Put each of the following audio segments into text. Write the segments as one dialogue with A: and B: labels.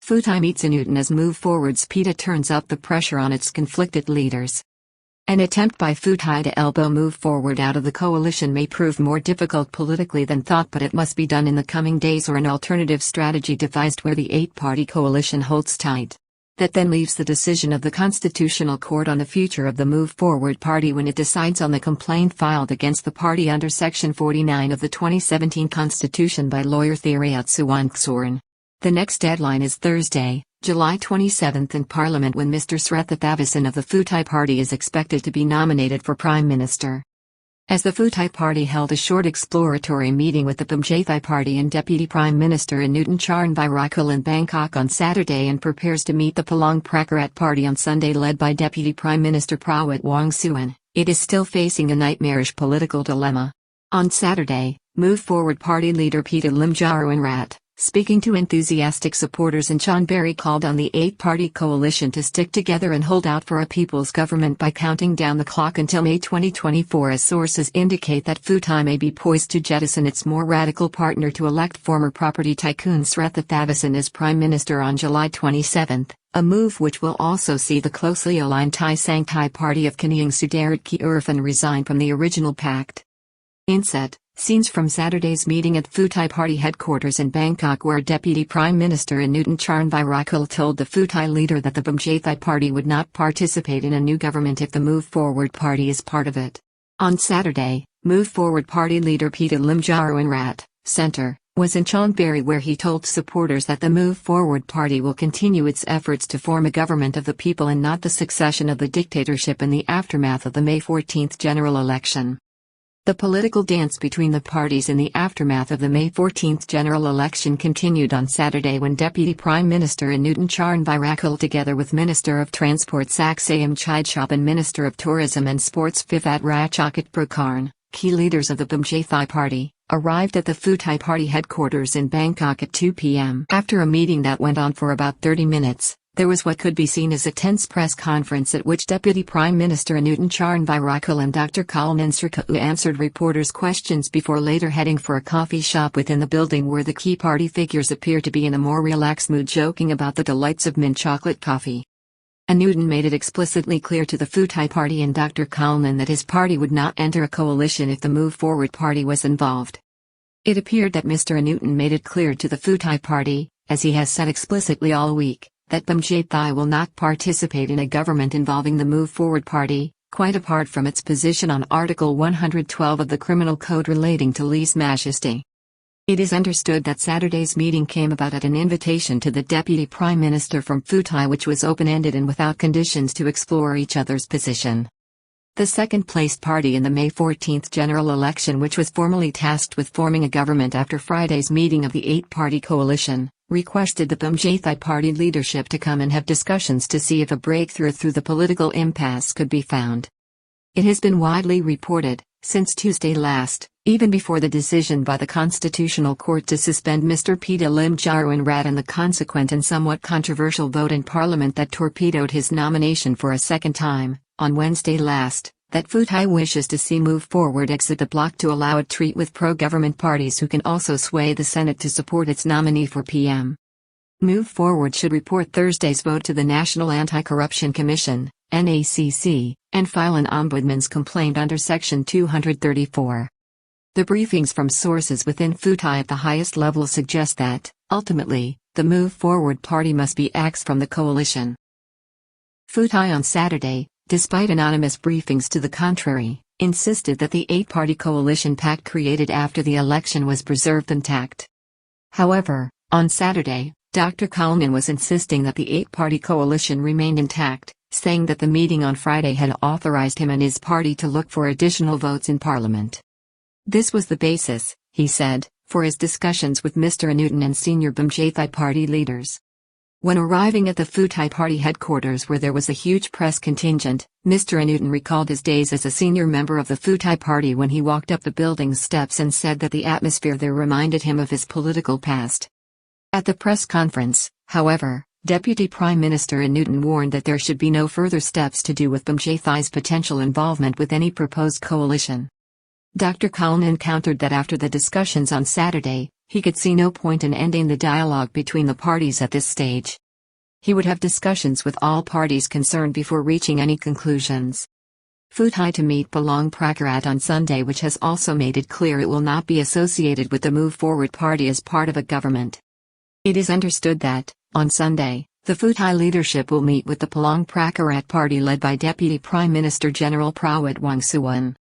A: Pheu Thai meets Anutin as Move Forward's Pita turns up the pressure on its conflicted leaders. An attempt by Pheu Thai to elbow Move Forward out of the coalition may prove more difficult politically than thought, but it must be done in the coming days, or an alternative strategy devised where the eight-party coalition holds tight. That then leaves the decision of the Constitutional Court on the future of the Move Forward Party when it decides on the complaint filed against the party under Section 49 of the 2017 Constitution by lawyer Theerayut Suwankesorn. The next deadline is Thursday, July 27 in Parliament, when Mr Srettha Thavisin of the Pheu Thai Party is expected to be nominated for Prime Minister. As the Pheu Thai Party held a short exploratory meeting with the Pheu Thai Party and Deputy Prime Minister Anutin in Bangkok on Saturday, and prepares to meet the Palang Pracharat Party on Sunday led by Deputy Prime Minister Prawit Wongsuwan, it is still facing a nightmarish political dilemma. On Saturday, Move Forward Party leader Pita speaking to enthusiastic supporters in Chonburi, called on the eight-party coalition to stick together and hold out for a people's government by counting down the clock until May 2024, as sources indicate that Pheu Thai may be poised to jettison its more radical partner to elect former property tycoon Srettha Thavisin as Prime Minister on July 27, a move which will also see the closely aligned Thai Party of Kanyang Theerayut resign from the original pact. Inset. Scenes from Saturday's meeting at Pheu Thai Party headquarters in Bangkok, where Deputy Prime Minister Anutin told the Pheu Thai leader that the Pheu Thai Party would not participate in a new government if the Move Forward Party is part of it. On Saturday, Move Forward Party leader Pita Center, was in Chonburi, where he told supporters that the Move Forward Party will continue its efforts to form a government of the people and not the succession of the dictatorship in the aftermath of the May 14 general election. The political dance between the parties in the aftermath of the May 14 general election continued on Saturday, when Deputy Prime Minister Anutin together with Minister of Transport Saksayam Chidchop and Minister of Tourism and Sports Theerayut Suwankesorn, key leaders of the Pheu Thai Party, arrived at the Pheu Thai Party headquarters in Bangkok at 2 p.m. After a meeting that went on for about 30 minutes, there was what could be seen as a tense press conference at which Deputy Prime Minister Anutin and Dr. Mr Srettha answered reporters' questions before later heading for a coffee shop within the building, where the key party figures appear to be in a more relaxed mood, joking about the delights of mint chocolate coffee. Anutin made it explicitly clear to the Pheu Thai Party and Dr. that his party would not enter a coalition if the Move Forward Party was involved. It appeared that Mr Anutin made it clear to the Pheu Thai Party, as he has said explicitly all week, that Pheu Thai will not participate in a government involving the Move Forward Party, quite apart from its position on Article 112 of the Criminal Code relating to lèse-majesté. It is understood that Saturday's meeting came about at an invitation to the Deputy Prime Minister from Pheu Thai, which was open-ended and without conditions to explore each other's position. The second-placed party in the May 14 general election, which was formally tasked with forming a government after Friday's meeting of the eight-party coalition, requested the Pheu Thai Party leadership to come and have discussions to see if a breakthrough through the political impasse could be found. It has been widely reported, since Tuesday last, even before the decision by the Constitutional Court to suspend Mr Pita and the consequent and somewhat controversial vote in Parliament that torpedoed his nomination for a second time, on Wednesday last, that Pheu Thai wishes to see Move Forward exit the bloc to allow it treat with pro-government parties who can also sway the Senate to support its nominee for PM. Move Forward should report Thursday's vote to the National Anti-Corruption Commission, NACC, and file an ombudsman's complaint under Section 234. The briefings from sources within Pheu Thai at the highest level suggest that, ultimately, the Move Forward Party must be axed from the coalition. Pheu Thai on Saturday, despite anonymous briefings to the contrary, insisted that the eight-party coalition pact created after the election was preserved intact. However, on Saturday, Dr. was insisting that the eight-party coalition remained intact, saying that the meeting on Friday had authorized him and his party to look for additional votes in Parliament. This was the basis, he said, for his discussions with Mr Anutin and senior Pheu Thai Party leaders. When arriving at the Pheu Thai Party headquarters, where there was a huge press contingent, Mr Anutin recalled his days as a senior member of the Pheu Thai Party when he walked up the building's steps and said that the atmosphere there reminded him of his political past. At the press conference, however, Deputy Prime Minister Anutin warned that there should be no further steps to do with Pheu Thai's potential involvement with any proposed coalition. Dr. countered that after the discussions on Saturday, he could see no point in ending the dialogue between the parties at this stage. He would have discussions with all parties concerned before reaching any conclusions. Pheu Thai to meet Palang Pracharat on Sunday, which has also made it clear it will not be associated with the Move Forward Party as part of a government. It is understood that, on Sunday, the Pheu Thai leadership will meet with the Palang Pracharat Party led by Deputy Prime Minister General Prawit Wongsuwan.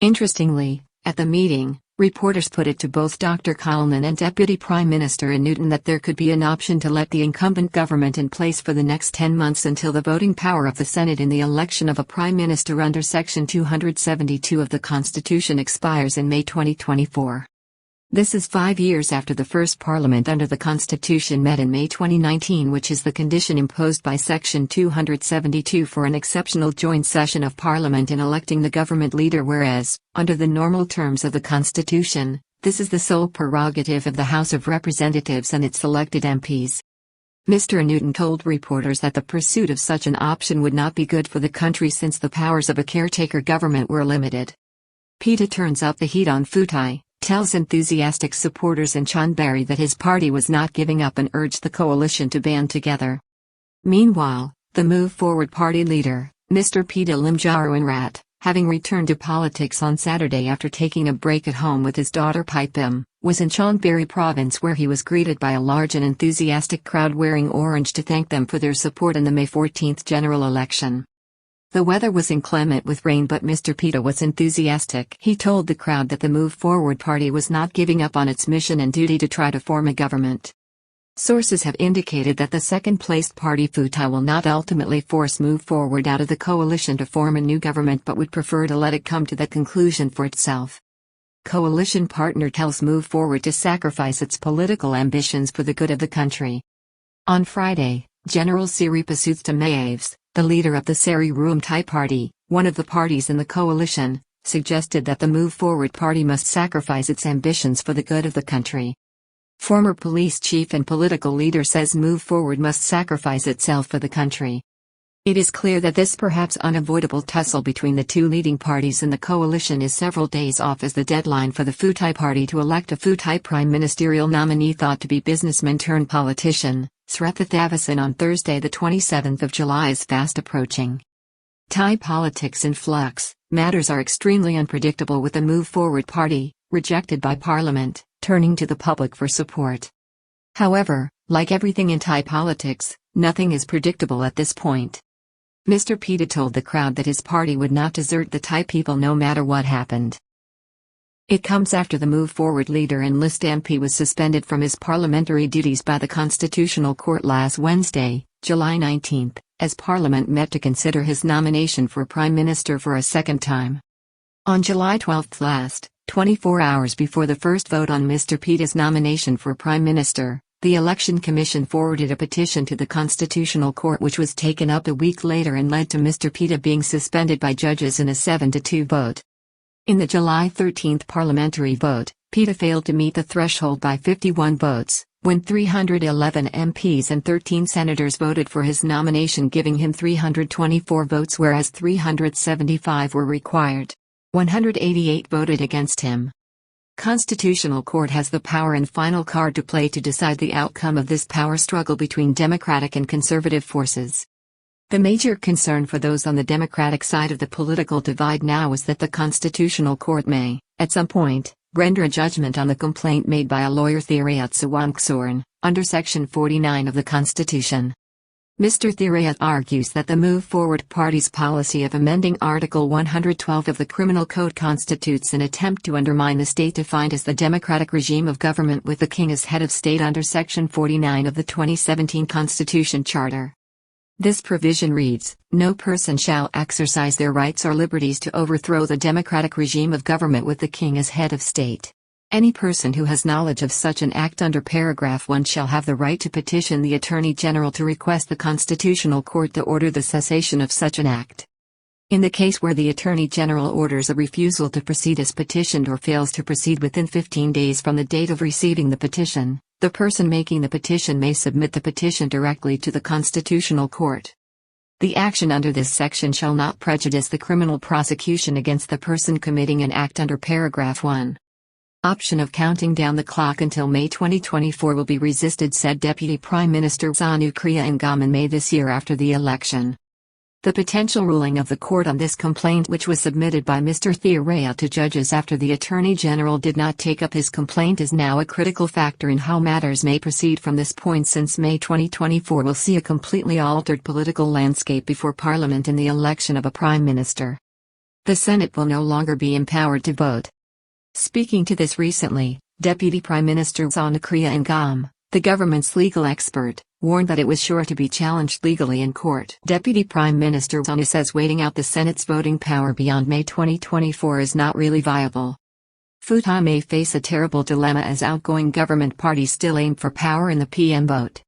A: Interestingly, at the meeting, reporters put it to both Dr. Khalnan and Deputy Prime Minister Anutin that there could be an option to let the incumbent government in place for the next 10 months until the voting power of the Senate in the election of a Prime Minister under Section 272 of the Constitution expires in May 2024. This is 5 years after the first Parliament under the Constitution met in May 2019, which is the condition imposed by Section 272 for an exceptional joint session of Parliament in electing the government leader, whereas, under the normal terms of the Constitution, this is the sole prerogative of the House of Representatives and its elected MPs. Mr. Anutin told reporters that the pursuit of such an option would not be good for the country since the powers of a caretaker government were limited. Pita turns up the heat on Pheu Thai, tells enthusiastic supporters in Chonburi that his party was not giving up and urged the coalition to band together. Meanwhile, the Move Forward Party leader, Mr. Pita Limjaroenrat, having returned to politics on Saturday after taking a break at home with his daughter Pipim, was in Chonburi province where he was greeted by a large and enthusiastic crowd wearing orange to thank them for their support in the May 14th general election. The weather was inclement with rain, but Mr. Pita was enthusiastic. He told the crowd that the Move Forward Party was not giving up on its mission and duty to try to form a government. Sources have indicated that the second-placed party Pheu Thai will not ultimately force Move Forward out of the coalition to form a new government but would prefer to let it come to that conclusion for itself. Coalition partner tells Move Forward to sacrifice its political ambitions for the good of the country. On Friday, General Theerayut Suwankesorn, the leader of the Theerayut Thai Party, one of the parties in the coalition, suggested that the Move Forward Party must sacrifice its ambitions for the good of the country. Former police chief and political leader says Move Forward must sacrifice itself for the country. It is clear that this perhaps unavoidable tussle between the two leading parties in the coalition is several days off as the deadline for the Pheu Thai Party to elect a Pheu Thai prime ministerial nominee thought to be businessman turned politician, Srettha Thavisin, on Thursday the 27th of July is fast approaching. Thai politics in flux, matters are extremely unpredictable with the Move Forward Party, rejected by Parliament, turning to the public for support. However, like everything in Thai politics, nothing is predictable at this point. Mr. Pita told the crowd that his party would not desert the Thai people no matter what happened. It comes after the Move Forward leader and list MP was suspended from his parliamentary duties by the Constitutional Court last Wednesday, July 19, as Parliament met to consider his nomination for Prime Minister for a second time. On July 12 24 hours before the first vote on Mr. Pita's nomination for Prime Minister, the Election Commission forwarded a petition to the Constitutional Court which was taken up a week later and led to Mr. Pita being suspended by judges in a 7-2 vote. In the July 13 parliamentary vote, Pita failed to meet the threshold by 51 votes, when 311 MPs and 13 senators voted for his nomination, giving him 324 votes whereas 375 were required. 188 voted against him. Constitutional Court has the power and final card to play to decide the outcome of this power struggle between democratic and conservative forces. The major concern for those on the Democratic side of the political divide now is that the Constitutional Court may, at some point, render a judgment on the complaint made by a lawyer, Theerayut Suwankesorn, under Section 49 of the Constitution. Mr. Theerayut argues that the Move Forward Party's policy of amending Article 112 of the Criminal Code constitutes an attempt to undermine the state defined as the democratic regime of government with the king as head of state under Section 49 of the 2017 Constitution Charter. This provision reads, "No person shall exercise their rights or liberties to overthrow the democratic regime of government with the king as head of state. Any person who has knowledge of such an act under paragraph 1 shall have the right to petition the Attorney General to request the Constitutional Court to order the cessation of such an act. In the case where the Attorney General orders a refusal to proceed as petitioned or fails to proceed within 15 days from the date of receiving the petition, the person making the petition may submit the petition directly to the Constitutional Court. The action under this section shall not prejudice the criminal prosecution against the person committing an act under paragraph 1. option of counting down the clock until May 2024 will be resisted, said Deputy Prime Minister Anutin in May this year after the election. The potential ruling of the court on this complaint, which was submitted by Mr Theerayut to judges after the Attorney General did not take up his complaint, is now a critical factor in how matters may proceed from this point, since May 2024 will see a completely altered political landscape before Parliament in the election of a Prime Minister. The Senate will no longer be empowered to vote. Speaking to this recently, Deputy Prime Minister Anutin, the government's legal expert, warned that it was sure to be challenged legally in court. Deputy Prime Minister Anutin says waiting out the Senate's voting power beyond May 2024 is not really viable. Pheu Thai may face a terrible dilemma as outgoing government parties still aim for power in the PM vote.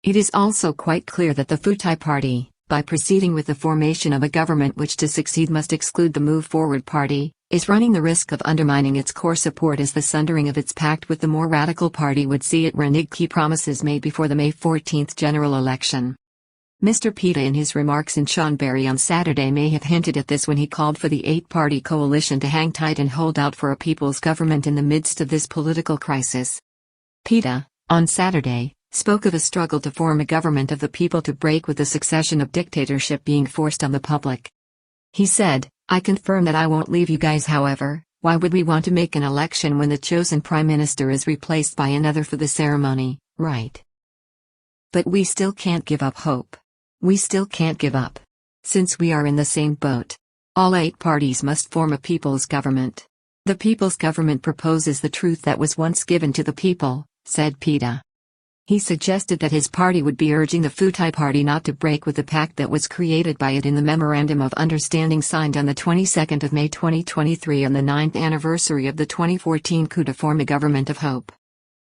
A: It is also quite clear that the Pheu Thai Party, by proceeding with the formation of a government which to succeed must exclude the Move Forward Party, is running the risk of undermining its core support, as the sundering of its pact with the more radical party would see it renege key promises made before the May 14 general election. Mr Pita, in his remarks in Chonburi on Saturday, may have hinted at this when he called for the eight-party coalition to hang tight and hold out for a people's government in the midst of this political crisis. Pita, on Saturday, spoke of a struggle to form a government of the people to break with the succession of dictatorship being forced on the public. He said, "I confirm that I won't leave you guys. However, why would we want to make an election when the chosen prime minister is replaced by another for the ceremony, right? But we still can't give up hope. We still can't give up. Since we are in the same boat. All eight parties must form a people's government. The people's government proposes the truth that was once given to the people," said Pita. He suggested that his party would be urging the Pheu Thai Party not to break with the pact that was created by it in the Memorandum of Understanding signed on the 22nd of May 2023 on the 9th anniversary of the 2014 coup to form a government of hope.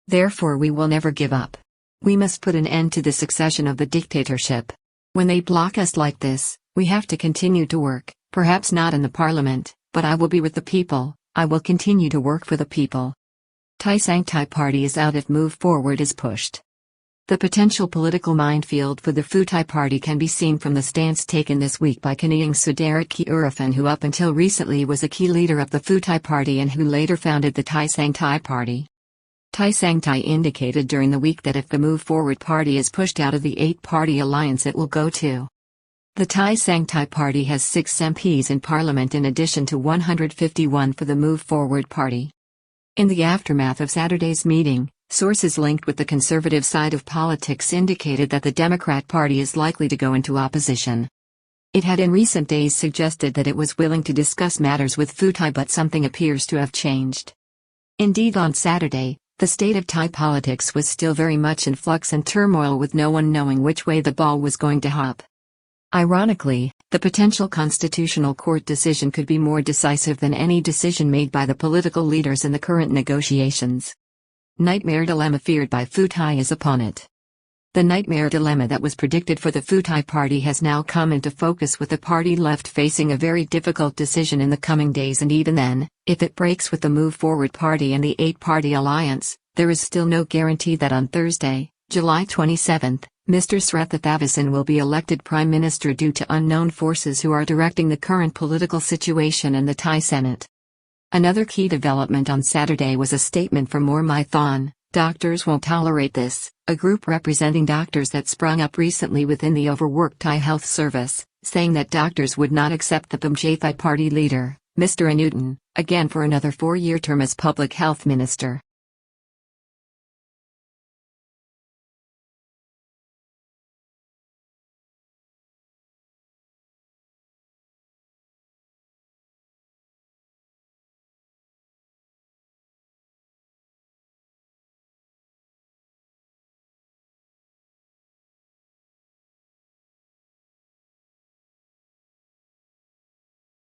A: "Therefore we will never give up. We must put an end to the succession of the dictatorship. When they block us like this, we have to continue to work, perhaps not in the parliament, but I will be with the people. I will continue to work for the people." Thai Party is out if Move Forward is pushed. The potential political minefield for the Pheu Thai Party can be seen from the stance taken this week by Kanyang Sudarat Theerayut, who up until recently was a key leader of the Pheu Thai Party and who later founded the Thai Party. Thai indicated during the week that if the Move Forward Party is pushed out of the eight-party alliance, it will go to. The Thai Party has 6 MPs in Parliament in addition to 151 for the Move Forward Party. In the aftermath of Saturday's meeting, sources linked with the conservative side of politics indicated that the Democrat Party is likely to go into opposition. It had in recent days suggested that it was willing to discuss matters with Pheu Thai, but something appears to have changed. Indeed, on Saturday, the state of Thai politics was still very much in flux and turmoil, with no one knowing which way the ball was going to hop. Ironically, the potential Constitutional Court decision could be more decisive than any decision made by the political leaders in the current negotiations. Nightmare dilemma feared by Pheu Thai is upon it. The nightmare dilemma that was predicted for the Pheu Thai Party has now come into focus, with the party left facing a very difficult decision in the coming days, and even then, if it breaks with the Move Forward Party and the eight-party alliance, there is still no guarantee that on Thursday, July 27, Mr Srettha Thavisin will be elected Prime Minister due to unknown forces who are directing the current political situation in the Thai Senate. Another key development on Saturday was a statement from More My Thon, "Doctors won't tolerate this," a group representing doctors that sprung up recently within the overworked Thai health service, saying that doctors would not accept the Pheu Thai Party leader, Mr Anutin, again for another 4-year term as Public Health Minister.